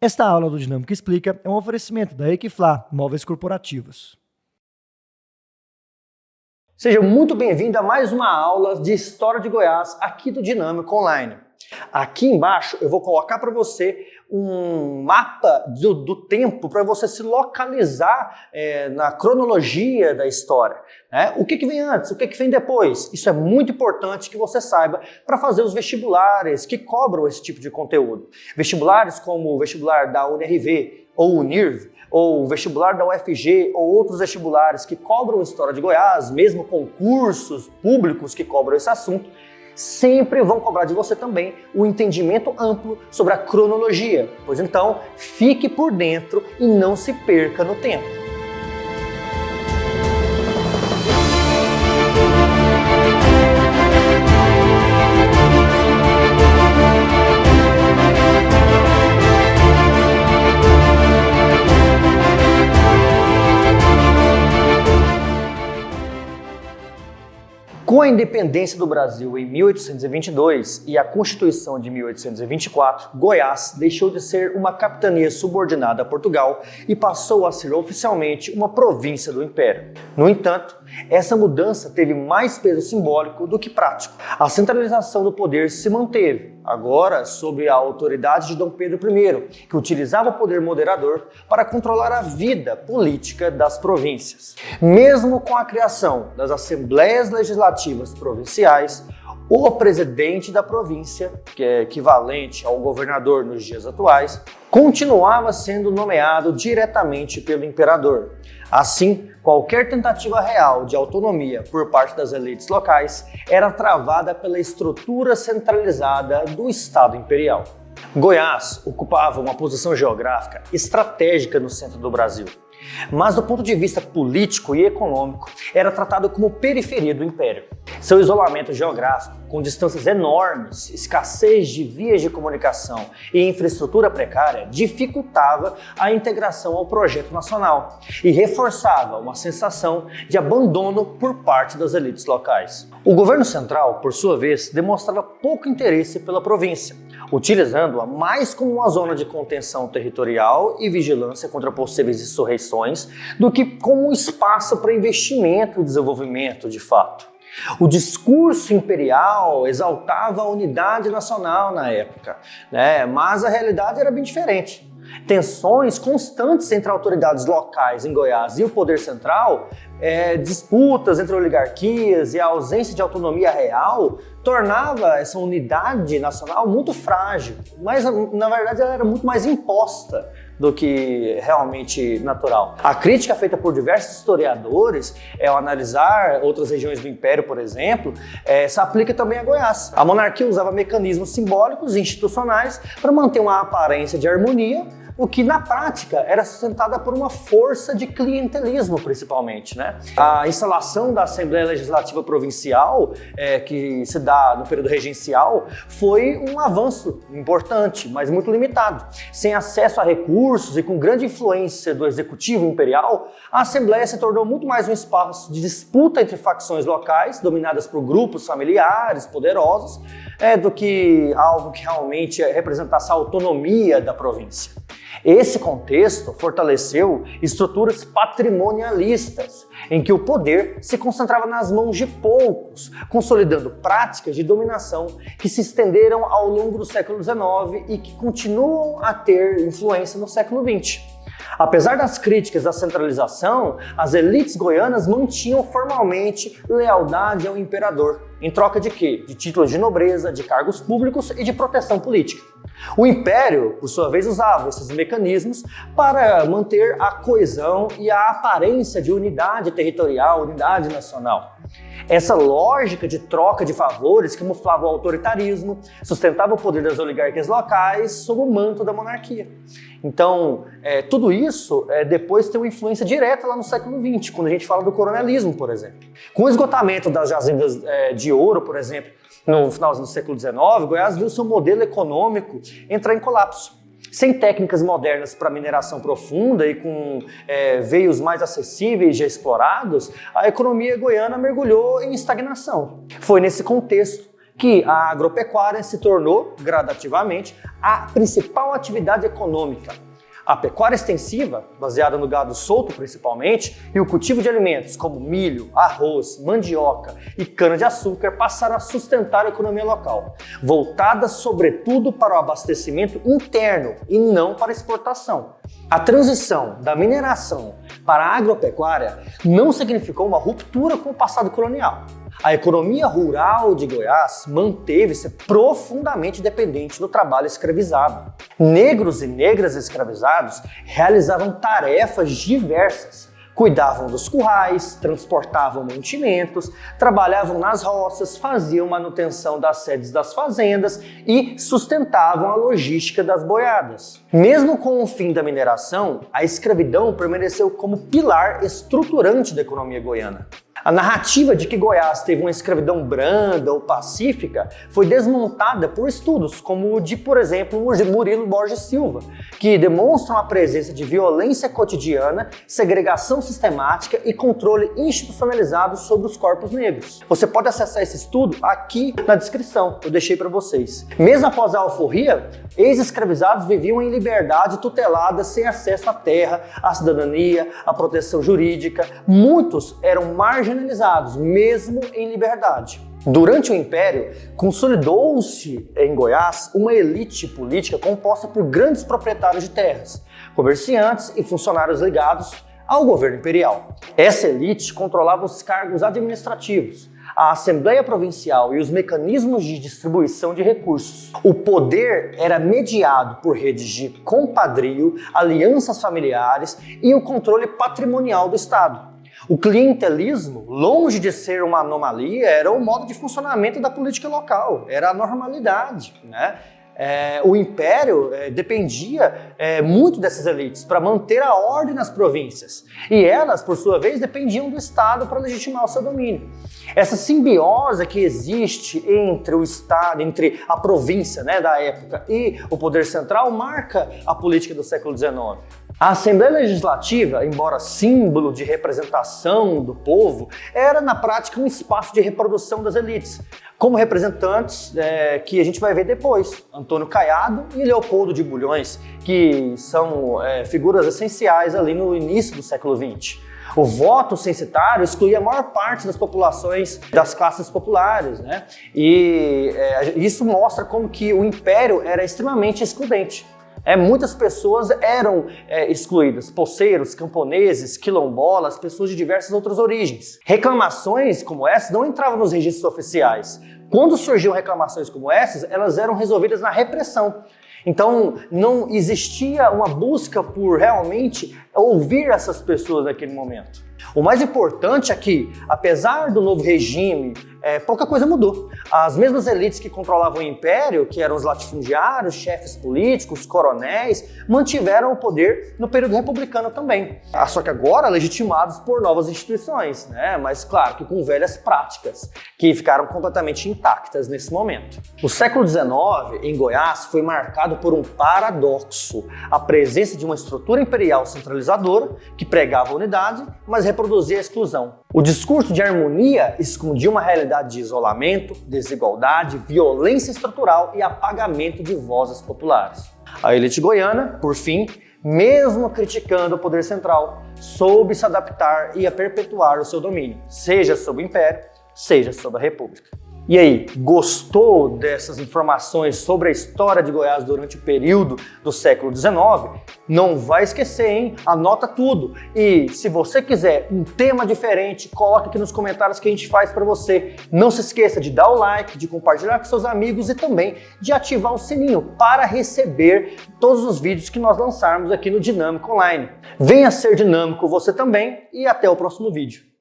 Esta aula do Dinâmica Explica é um oferecimento da Equifla Móveis Corporativos. Seja muito bem-vindo a mais uma aula de História de Goiás aqui do Dinâmica Online. Aqui embaixo eu vou colocar para você um mapa do tempo para você se localizar na cronologia da história. Né? O que vem antes, o que vem depois. Isso é muito importante que você saiba para fazer os vestibulares que cobram esse tipo de conteúdo. Vestibulares como o vestibular da UNRV ou UNIRV, ou o vestibular da UFG, ou outros vestibulares que cobram História de Goiás, mesmo concursos públicos que cobram esse assunto, sempre vão cobrar de você também o entendimento amplo sobre a cronologia. Pois então, fique por dentro e não se perca no tempo. Com a independência do Brasil em 1822 e a Constituição de 1824, Goiás deixou de ser uma capitania subordinada a Portugal e passou a ser oficialmente uma província do Império. No entanto, essa mudança teve mais peso simbólico do que prático. A centralização do poder se manteve, agora sob a autoridade de Dom Pedro I, que utilizava o poder moderador para controlar a vida política das províncias. Mesmo com a criação das Assembleias Legislativas Provinciais, o presidente da província, que é equivalente ao governador nos dias atuais, continuava sendo nomeado diretamente pelo imperador. Assim, qualquer tentativa real de autonomia por parte das elites locais era travada pela estrutura centralizada do Estado Imperial. Goiás ocupava uma posição geográfica estratégica no centro do Brasil, mas do ponto de vista político e econômico era tratado como periferia do Império. Seu isolamento geográfico, com distâncias enormes, escassez de vias de comunicação e infraestrutura precária, dificultava a integração ao projeto nacional e reforçava uma sensação de abandono por parte das elites locais. O governo central, por sua vez, demonstrava pouco interesse pela província, utilizando-a mais como uma zona de contenção territorial e vigilância contra possíveis insurreições do que como um espaço para investimento e desenvolvimento de fato. O discurso imperial exaltava a unidade nacional na época, mas a realidade era bem diferente. Tensões constantes entre autoridades locais em Goiás e o poder central, disputas entre oligarquias e a ausência de autonomia real tornava essa unidade nacional muito frágil, mas na verdade ela era muito mais imposta do que realmente natural. A crítica feita por diversos historiadores, ao analisar outras regiões do Império, por exemplo, se aplica também a Goiás. A monarquia usava mecanismos simbólicos e institucionais para manter uma aparência de harmonia, o que na prática era sustentada por uma força de clientelismo, principalmente. A instalação da Assembleia Legislativa Provincial, que se dá no período regencial, foi um avanço importante, mas muito limitado. Sem acesso a recursos e com grande influência do executivo imperial, a Assembleia se tornou muito mais um espaço de disputa entre facções locais, dominadas por grupos familiares poderosos, do que algo que realmente representasse a autonomia da província. Esse contexto fortaleceu estruturas patrimonialistas, em que o poder se concentrava nas mãos de poucos, consolidando práticas de dominação que se estenderam ao longo do século XIX e que continuam a ter influência no século XX. Apesar das críticas à centralização, as elites goianas mantinham formalmente lealdade ao imperador, em troca de quê? De títulos de nobreza, de cargos públicos e de proteção política. O Império, por sua vez, usava esses mecanismos para manter a coesão e a aparência de unidade territorial, unidade nacional. Essa lógica de troca de favores camuflava o autoritarismo, sustentava o poder das oligarquias locais sob o manto da monarquia. Então, tudo isso depois tem uma influência direta lá no século XX, quando a gente fala do coronelismo, por exemplo. Com o esgotamento das jazidas de ouro, por exemplo, no finalzinho do século XIX, Goiás viu seu modelo econômico entrar em colapso. Sem técnicas modernas para mineração profunda e com veios mais acessíveis já explorados, a economia goiana mergulhou em estagnação. Foi nesse contexto que a agropecuária se tornou, gradativamente, a principal atividade econômica. A pecuária extensiva, baseada no gado solto principalmente, e o cultivo de alimentos como milho, arroz, mandioca e cana-de-açúcar passaram a sustentar a economia local, voltada sobretudo para o abastecimento interno e não para a exportação. A transição da mineração para a agropecuária não significou uma ruptura com o passado colonial. A economia rural de Goiás manteve-se profundamente dependente do trabalho escravizado. Negros e negras escravizados realizavam tarefas diversas. Cuidavam dos currais, transportavam mantimentos, trabalhavam nas roças, faziam manutenção das sedes das fazendas e sustentavam a logística das boiadas. Mesmo com o fim da mineração, a escravidão permaneceu como pilar estruturante da economia goiana. A narrativa de que Goiás teve uma escravidão branda ou pacífica foi desmontada por estudos como o de, por exemplo, Murilo Borges Silva, que demonstram a presença de violência cotidiana, segregação sistemática e controle institucionalizado sobre os corpos negros. Você pode acessar esse estudo aqui na descrição, eu deixei para vocês. Mesmo após a alforria, ex-escravizados viviam em liberdade tutelada, sem acesso à terra, à cidadania, à proteção jurídica. Muitos eram marginalizados, mesmo em liberdade. Durante o Império, consolidou-se em Goiás uma elite política composta por grandes proprietários de terras, comerciantes e funcionários ligados ao governo imperial. Essa elite controlava os cargos administrativos, a Assembleia Provincial e os mecanismos de distribuição de recursos. O poder era mediado por redes de compadrio, alianças familiares e o controle patrimonial do Estado. O clientelismo, longe de ser uma anomalia, era o modo de funcionamento da política local, era a normalidade, né? O Império dependia muito dessas elites para manter a ordem nas províncias, e elas, por sua vez, dependiam do Estado para legitimar o seu domínio. Essa simbiose que existe entre o Estado, entre a província, né, da época e o poder central, marca a política do século XIX. A Assembleia Legislativa, embora símbolo de representação do povo, era na prática um espaço de reprodução das elites, como representantes que a gente vai ver depois, Antônio Caiado e Leopoldo de Bulhões, que são figuras essenciais ali no início do século XX. O voto censitário excluía a maior parte das populações das classes populares, né? E isso mostra como que o Império era extremamente excludente. Muitas pessoas eram excluídas, poceiros, camponeses, quilombolas, pessoas de diversas outras origens. Reclamações como essas não entravam nos registros oficiais. Quando surgiam reclamações como essas, elas eram resolvidas na repressão. Então, não existia uma busca por realmente ouvir essas pessoas naquele momento. O mais importante é que, apesar do novo regime, pouca coisa mudou. As mesmas elites que controlavam o Império, que eram os latifundiários, chefes políticos, coronéis, mantiveram o poder no período republicano também. Só que agora legitimados por novas instituições, né? Mas claro que com velhas práticas, que ficaram completamente intactas nesse momento. O século XIX, em Goiás, foi marcado por um paradoxo: a presença de uma estrutura imperial centralizadora, que pregava a unidade, mas reproduzia a exclusão. O discurso de harmonia escondia uma realidade de isolamento, desigualdade, violência estrutural e apagamento de vozes populares. A elite goiana, por fim, mesmo criticando o poder central, soube se adaptar e a perpetuar o seu domínio, seja sob o Império, seja sob a República. E aí, gostou dessas informações sobre a história de Goiás durante o período do século XIX? Não vai esquecer, hein? Anota tudo. E se você quiser um tema diferente, coloque aqui nos comentários que a gente faz para você. Não se esqueça de dar o like, de compartilhar com seus amigos e também de ativar o sininho para receber todos os vídeos que nós lançarmos aqui no Dinâmico Online. Venha ser dinâmico você também e até o próximo vídeo.